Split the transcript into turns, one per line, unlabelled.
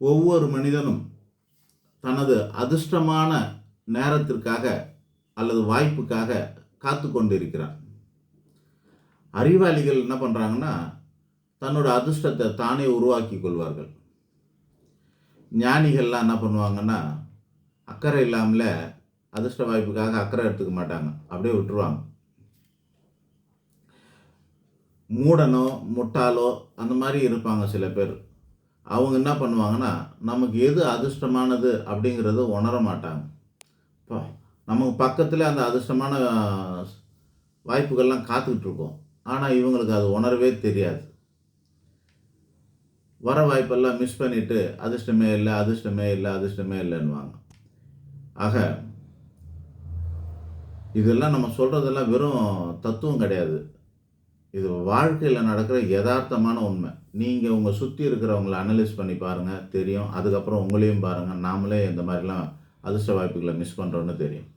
ஒவ்வொரு மனிதனும் தனது அதிர்ஷ்டமான நேரத்திற்காக அல்லது வாய்ப்புக்காக காத்து கொண்டு இருக்கிறான். அறிவாளிகள் என்ன பண்ணுறாங்கன்னா, தன்னோட அதிர்ஷ்டத்தை தானே உருவாக்கி கொள்வார்கள். ஞானிகள்லாம் என்ன பண்ணுவாங்கன்னா, அக்கறை இல்லாமல அதிர்ஷ்ட வாய்ப்புக்காக அக்கறை எடுத்துக்க மாட்டாங்க, அப்படியே விட்டுருவாங்க. மூடனோ முட்டாளோ அந்த மாதிரி இருப்பாங்க சில பேர். அவங்க என்ன பண்ணுவாங்கன்னா, நமக்கு எது அதிர்ஷ்டமானது அப்படிங்கிறத உணர மாட்டாங்க. இப்போ நமக்கு பக்கத்தில் அந்த அதிர்ஷ்டமான வாய்ப்புகள்லாம் காத்துக்கிட்டு இருக்கோம். ஆனால் இவங்களுக்கு அது உணரவே தெரியாது. வர வாய்ப்பெல்லாம் மிஸ் பண்ணிவிட்டு அதிர்ஷ்டமே இல்லை, அதிர்ஷ்டமே இல்லை, அதிர்ஷ்டமே இல்லைன்னுவாங்க. ஆக இதெல்லாம் நம்ம சொல்கிறதெல்லாம் வெறும் தத்துவம் கிடையாது. இது வாழ்க்கையில் நடக்கிற யதார்த்தமான உண்மை. நீங்கள் உங்கள் சுற்றி இருக்கிறவங்கள அனலைஸ் பண்ணி பாருங்கள், தெரியும். அதுக்கப்புறம் உங்களையும் பாருங்கள், நாமளே இந்த மாதிரிலாம் அதிர்ஷ்ட வாய்ப்புகளை மிஸ் பண்ணுறோன்னு தெரியும்.